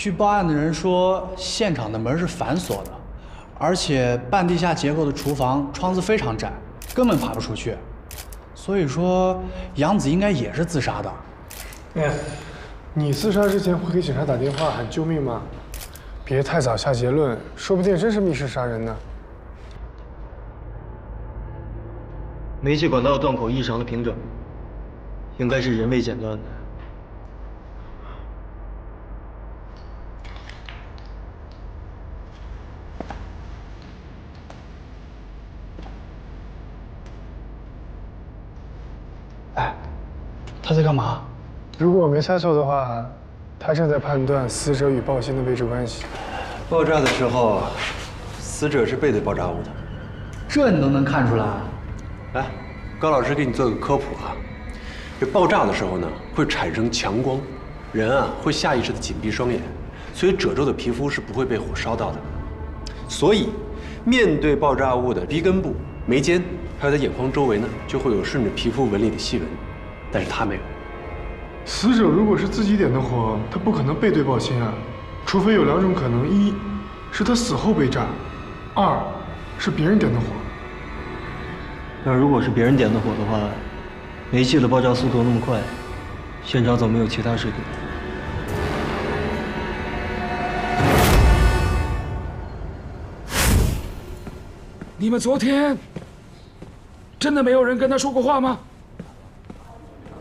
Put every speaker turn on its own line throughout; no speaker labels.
据报案的人说，现场的门是反锁的，而且半地下结构的厨房窗子非常窄，根本爬不出去。所以说，杨子应该也是自杀的。
哎，你自杀之前会给警察打电话喊救命吗？别太早下结论，说不定真是密室杀人呢。
煤气管道断口异常的平整，应该是人为剪断的。
哎，他在干嘛？
如果我没猜错的话，他正在判断死者与爆心的位置关系。
爆炸的时候，死者是背对爆炸物的。
这你都能看出来？
来，高老师给你做个科普啊。这爆炸的时候呢，会产生强光，人啊会下意识的紧闭双眼，所以褶皱的皮肤是不会被火烧到的。所以，面对爆炸物的鼻根部、眉间，还有他眼眶周围呢，就会有顺着皮肤纹理的细纹，但是他没有。
死者如果是自己点的火，他不可能背对爆心啊，除非有两种可能：一是他死后被炸，二是别人点的火。
那如果是别人点的火的话，煤气的爆炸速度那么快，现场怎么没有其他尸体？
你们昨天真的没有人跟他说过话吗？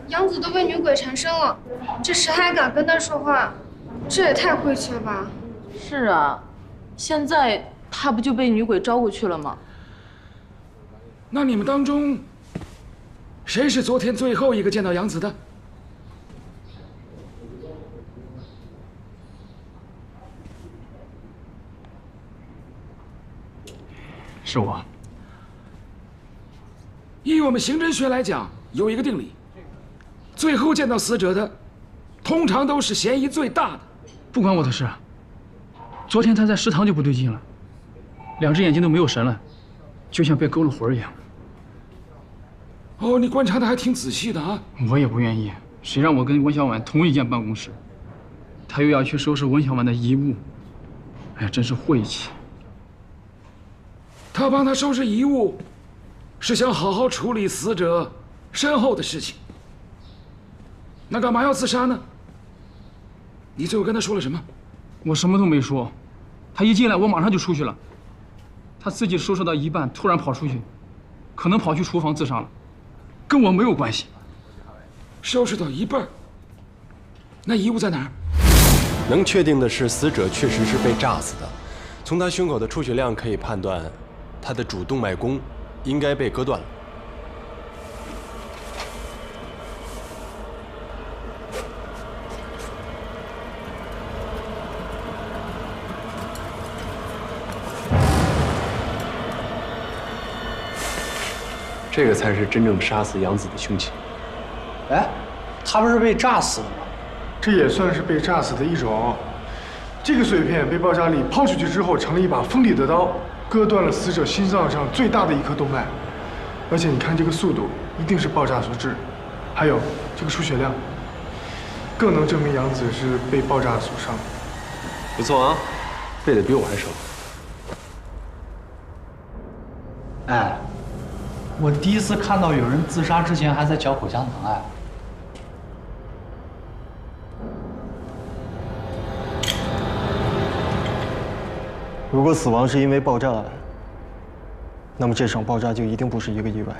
杨子都被女鬼缠身了，这谁还敢跟他说话？这也太晦气了吧！
是啊，现在他不就被女鬼招过去了吗？
那你们当中，谁是昨天最后一个见到杨子的？
是我。
以我们刑侦学来讲，有一个定理：最后见到死者的，通常都是嫌疑最大的。
不关我的事。昨天他在食堂就不对劲了，两只眼睛都没有神了，就像被勾了魂一样。
哦，你观察的还挺仔细的啊。
我也不愿意，谁让我跟文小婉同一间办公室，他又要去收拾文小婉的遗物，哎呀，真是晦气。
他帮他收拾遗物，是想好好处理死者身后的事情。那干嘛要自杀呢？你最后跟他说了什么？
我什么都没说，他一进来我马上就出去了。他自己收拾到一半，突然跑出去，可能跑去厨房自杀了，跟我没有关系。
收拾到一半，那遗物在哪儿？
能确定的是，死者确实是被炸死的。从他胸口的出血量可以判断，他的主动脉弓应该被割断了。这个才是真正杀死杨子的凶器。
哎，他不是被炸死的吗？
这也算是被炸死的一种。这个碎片被爆炸力抛出去之后，成了一把锋利的刀，割断了死者心脏上最大的一颗动脉。而且你看这个速度，一定是爆炸所致。还有这个出血量，更能证明杨子是被爆炸所伤。
不错啊，背得比我还熟。
哎，我第一次看到有人自杀之前还在嚼口香糖。哎，
如果死亡是因为爆炸，那么这场爆炸就一定不是一个意外。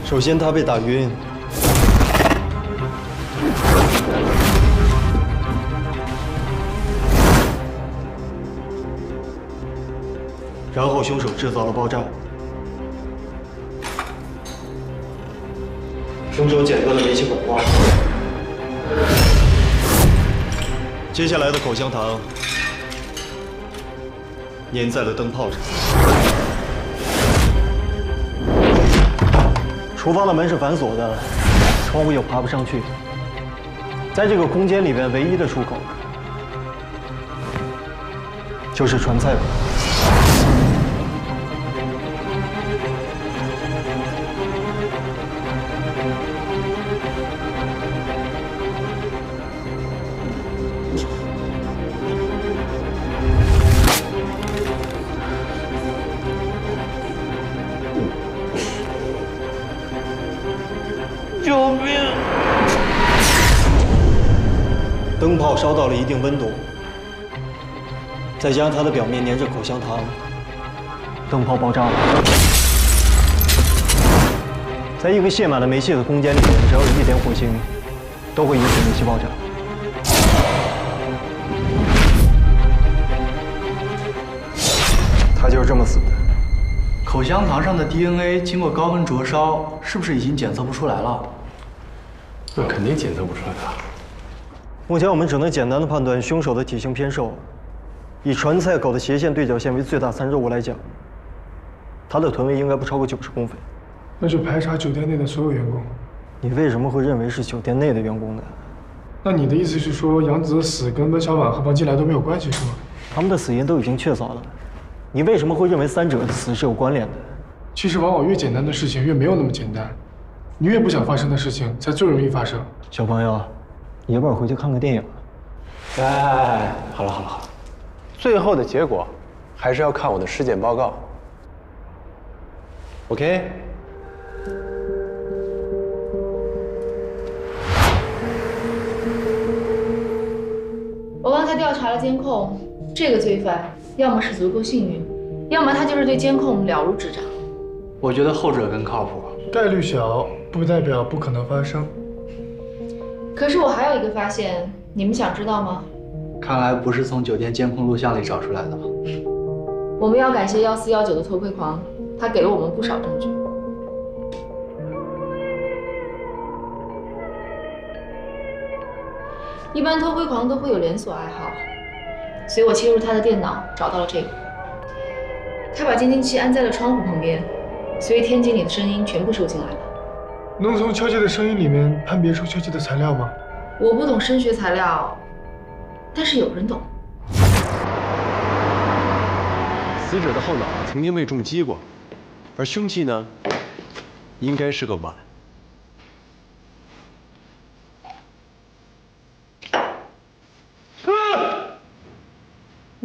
首先，他被打晕，然后凶手制造了爆炸。凶手剪断了煤气管道。接下来的口香糖粘在了灯泡上。厨房的门是反锁的，窗户又爬不上去。在这个空间里面，唯一的出口就是传菜口。救命！灯泡烧到了一定温度，再加上它的表面粘着口香糖，灯泡爆炸了。在一个泄满了煤气的空间里面，只要有一点火星，都会引起煤气爆炸。他就是这么死的。
口香糖上的 DNA 经过高温灼烧，是不是已经检测不出来了？
那肯定检测不出来的。
目前我们只能简单的判断凶手的体型偏瘦。以传菜口的斜线对角线为最大参照物来讲，他的臀围应该不超过90公分。
那就排查酒店内的所有员工。
你为什么会认为是酒店内的员工呢？
那你的意思是说，杨子的死跟温小婉和王金来都没有关系，是吗？
他们的死因都已经确凿了，你为什么会认为三者的死是有关联的？
其实往往越简单的事情越没有那么简单，你越不想发生的事情才最容易发生。
小朋友，你要不要回去看个电影？
哎，好了好了好了，最后的结果还是要看我的尸检报告。OK。
我刚才调查了监控，这个罪犯要么是足够幸运，要么他就是对监控了如指掌。
我觉得后者更靠谱。
概率小，不代表不可能发生。
可是我还有一个发现，你们想知道吗？
看来不是从酒店监控录像里找出来的。
我们要感谢1419的偷窥狂，他给了我们不少证据。一般偷窥狂都会有连锁爱好，所以我切入他的电脑找到了这个。他把监听器安在了窗户旁边，所以天井里的声音全部收进来了。
能从敲击的声音里面判别出敲击的材料吗？
我不懂声学材料，但是有人懂。
死者的后脑曾经被重击过，而凶器呢，应该是个碗。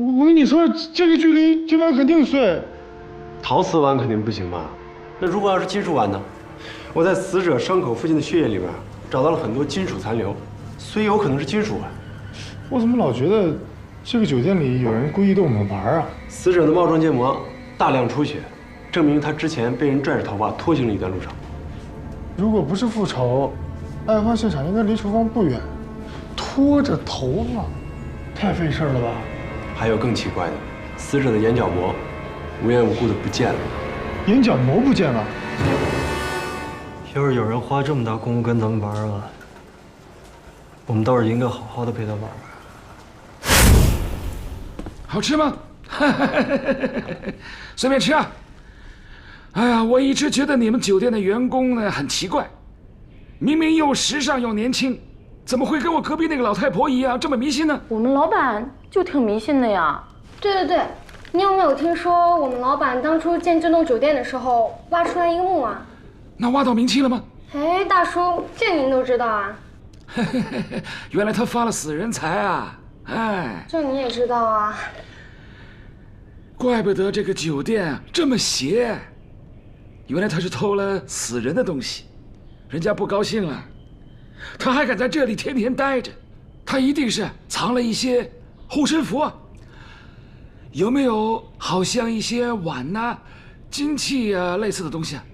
我跟你说，这个距离这碗肯定碎。
陶瓷碗肯定不行吧？那如果要是金属碗呢？我在死者伤口附近的血液里面找到了很多金属残留，所以有可能是金属碗。
我怎么老觉得这个酒店里有人故意逗我们玩啊？
死者的帽状结膜大量出血，证明他之前被人拽着头发拖行了一段路程。
如果不是复仇，案发现场应该离厨房不远，拖着头发，太费事了吧？
还有更奇怪的，死者的眼角膜无缘无故的不见了。
眼角膜不见了？
要是有人花这么大功夫跟咱们玩啊，我们倒是应该好好的陪他玩玩。
好吃吗？随便吃啊。哎呀，我一直觉得你们酒店的员工呢很奇怪，明明又时尚又年轻，怎么会跟我隔壁那个老太婆一样这么迷信呢？
我们老板就挺迷信的呀。
对对对，你有没有听说我们老板当初建这栋酒店的时候挖出来一个墓啊？
那挖到冥器了吗？
哎，大叔，这您都知道啊？
原来他发了死人财啊！哎，
这你也知道啊？
怪不得这个酒店这么邪，原来他是偷了死人的东西，人家不高兴了，他还敢在这里天天待着，他一定是藏了一些护身符啊。有没有好像一些碗呐、金器啊类似的东西啊？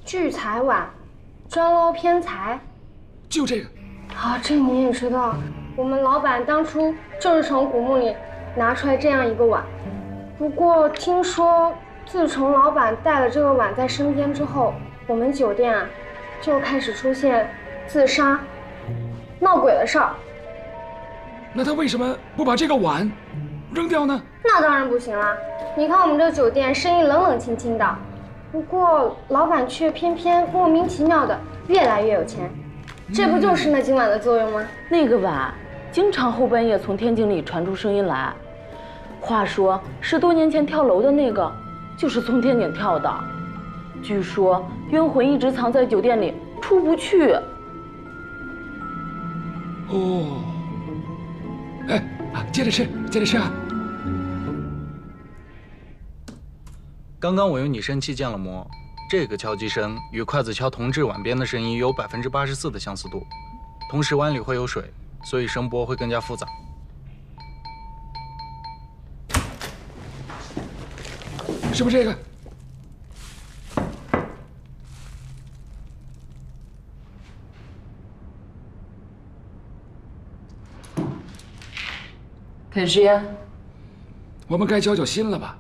聚财碗，专捞偏财。
就这个。
啊，这你也知道，我们老板当初就是从古墓里拿出来这样一个碗。不过听说，自从老板带了这个碗在身边之后，我们酒店啊，就开始出现自杀、闹鬼的事儿。
那他为什么不把这个碗扔掉呢？
那当然不行啦！你看我们这酒店生意冷冷清清的，不过老板却偏偏莫名其妙的越来越有钱，这不就是那今晚的作用吗？
那个碗经常后半夜从天井里传出声音来，话说10多年前跳楼的那个就是从天井跳的，据说冤魂一直藏在酒店里出不去。
哦，哎，接着吃，接着吃啊！
刚刚我用拟声器建了模，这个敲击声与筷子敲铜制碗边的声音有84%的相似度，同时碗里会有水，所以声波会更加复杂。
是不是这个？
可是呀，
我们该交交心了吧？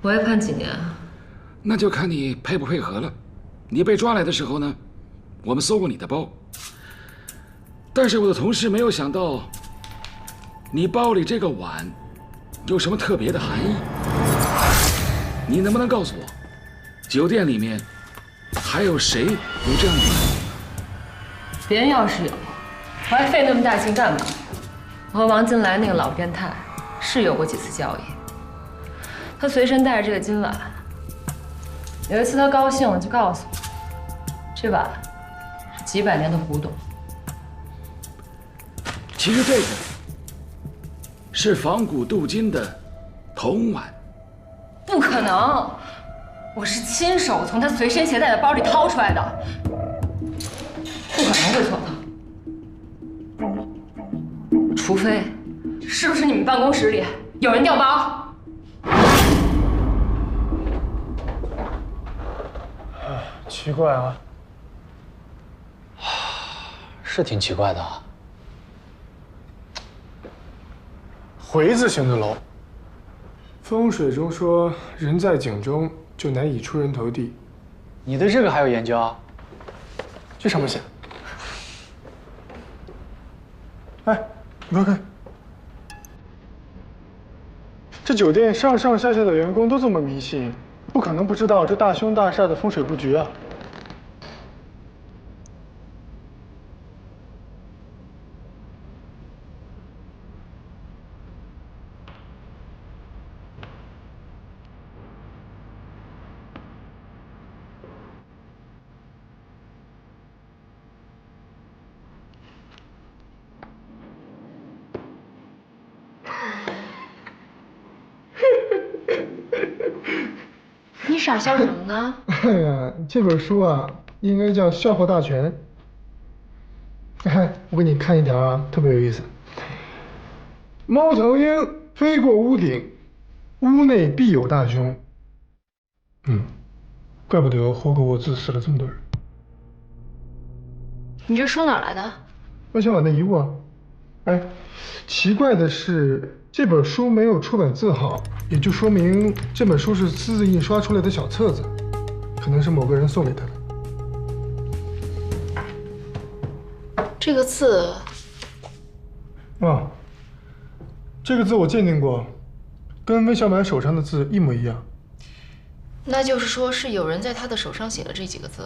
我要判几年啊？
那就看你配不配合了。你被抓来的时候呢，我们搜过你的包，但是我的同事没有想到，你包里这个碗有什么特别的含义。你能不能告诉我，酒店里面还有谁有这样的碗？
别人要是有，我还费那么大劲干嘛？我和王金来那个老变态是有过几次交易。他随身带着这个金碗，有一次他高兴了就告诉我，这碗是几百年的古董。
其实这个是仿古镀金的铜碗。
不可能，我是亲手从他随身携带的包里掏出来的，不可能会错的。除非，是不是你们办公室里有人掉包？
奇怪啊，
是挺奇怪的啊。
回字形的楼，风水中说人在井中就难以出人头地。
你对这个还有研究啊？
这上面写。哎，你快看，这酒店上上下下的员工都这么迷信，不可能不知道这大凶大煞的风水布局啊。
你傻笑什么呢？
哎呀，这本书啊，应该叫《笑话大全》。哎，我给你看一条啊，特别有意思。猫头鹰飞过屋顶，屋内必有大凶。怪不得霍格沃兹死了这么多人。
你这书哪来的？
万小婉的遗物啊。哎，奇怪的是，这本书没有出版字号，也就说明这本书是私自印刷出来的小册子，可能是某个人送给他的。
这个字，
啊，这个字我鉴定过，跟温小满手上的字一模一样。
那就是说是有人在他的手上写了这几个字。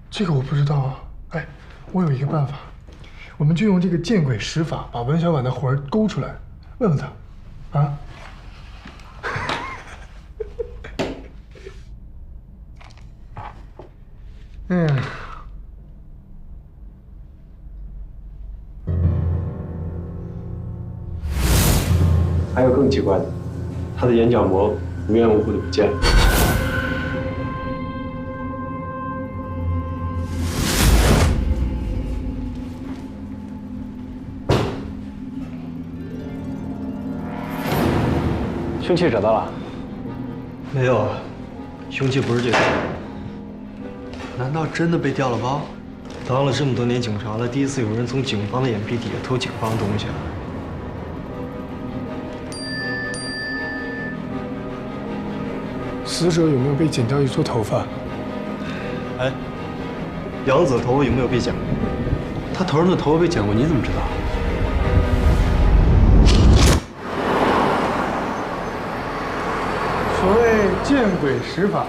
这个我不知道啊。哎，我有一个办法，我们就用这个见鬼使法，把文小婉的魂儿勾出来，问问他，啊？
还有更奇怪的，他的眼角膜无缘无故的不见了。
凶器找到了？
没有啊，凶器不是这个。
难道真的被调了包？
当了这么多年警察了，第一次有人从警方的眼皮底下偷警方的东西啊！
死者有没有被剪掉一撮头发？
哎，杨子头发有没有被剪过？
他头上的头发被剪过，你怎么知道？
所谓见鬼使法，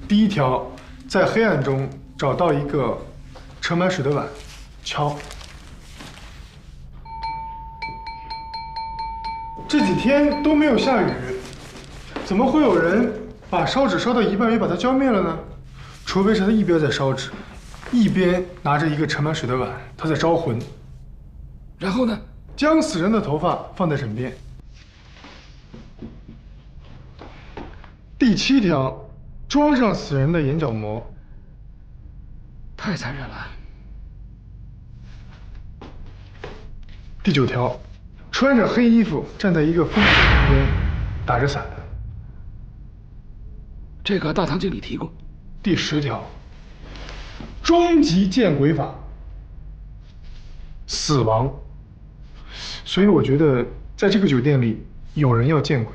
第一条，在黑暗中找到一个盛满水的碗，敲。这几天都没有下雨，怎么会有人把烧纸烧到一半又把它浇灭了呢？除非是他一边在烧纸，一边拿着一个盛满水的碗，他在招魂。
然后呢？
将死人的头发放在枕边。第7条，装上死人的眼角膜。
太残忍了。
第9条，穿着黑衣服站在一个风水旁边，打着伞。
这个大堂经理提过。
第10条，终极见鬼法，死亡。所以我觉得，在这个酒店里，有人要见鬼。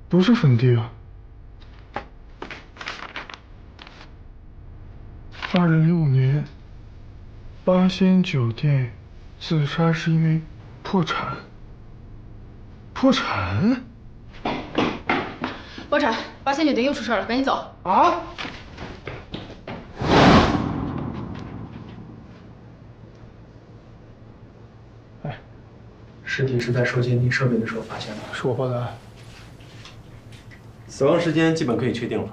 不是粉蒂啊。2005年，八仙酒店自杀是因为破产。破产？
包产，八仙酒店又出事了，赶紧走！
啊！
哎，尸体是在收监听设备的时候发现的，
是我报的案。
死亡时间基本可以确定了，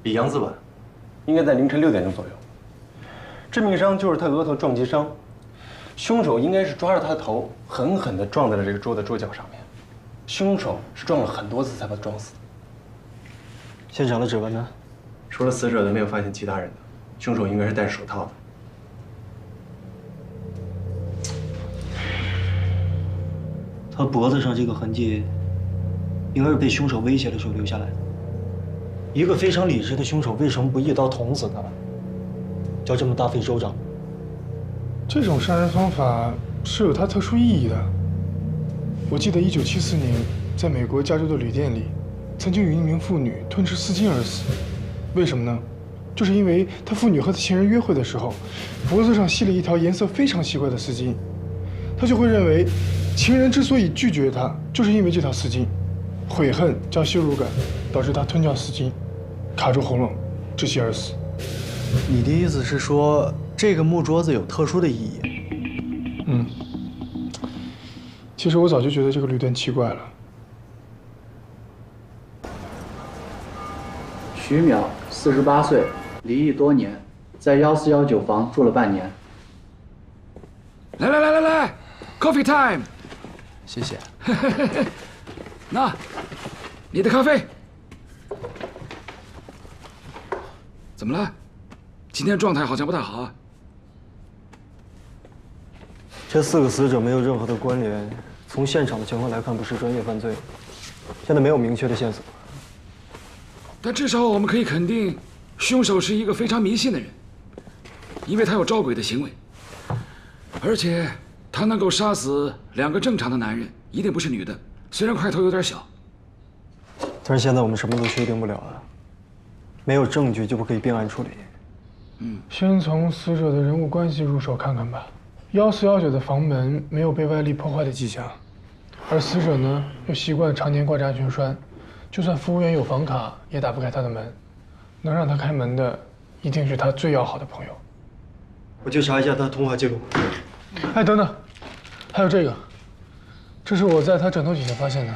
比杨子晚，应该在凌晨6点钟左右。致命伤就是他额头撞击伤，凶手应该是抓着他的头，狠狠地撞在了这个桌的桌角上面。凶手是撞了很多次才把他撞死。
现场的指纹呢？
除了死者的，没有发现其他人的。凶手应该是戴着手套的。
他脖子上这个痕迹，应该是被凶手威胁的时候留下来的。一个非常理智的凶手，为什么不一刀捅死他，要这么大费周章？
这种杀人方法是有它特殊意义的。我记得1974年，在美国加州的旅店里，曾经有一名妇女吞吃丝巾而死。为什么呢？就是因为她妇女和她情人约会的时候，脖子上系了一条颜色非常奇怪的丝巾，她就会认为，情人之所以拒绝她，就是因为这条丝巾。悔恨加羞辱感，导致她吞掉丝巾，卡住喉咙，窒息而死。
你的意思是说，这个木桌子有特殊的意义？
嗯。其实我早就觉得这个旅店奇怪了。
徐淼，48岁，离异多年，在1419房住了半年。
来 ，Coffee time！
谢谢。
那，你的咖啡。怎么了？今天状态好像不太好啊。
这4个死者没有任何的关联，从现场的情况来看，不是专业犯罪。现在没有明确的线索。
但至少我们可以肯定，凶手是一个非常迷信的人，因为他有招鬼的行为，而且他能够杀死2个正常的男人，一定不是女的，虽然块头有点小。
但是现在我们什么都确定不了啊，没有证据就不可以并案处理。
先从死者的人物关系入手看看吧。1419的房门没有被外力破坏的迹象，而死者呢又习惯常年挂着安全栓，就算服务员有房卡也打不开他的门。能让他开门的，一定是他最要好的朋友。
我去查一下他通话记录。
哎，等等，还有这个，这是我在他枕头底下发现的。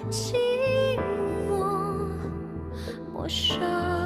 寂寞陌生。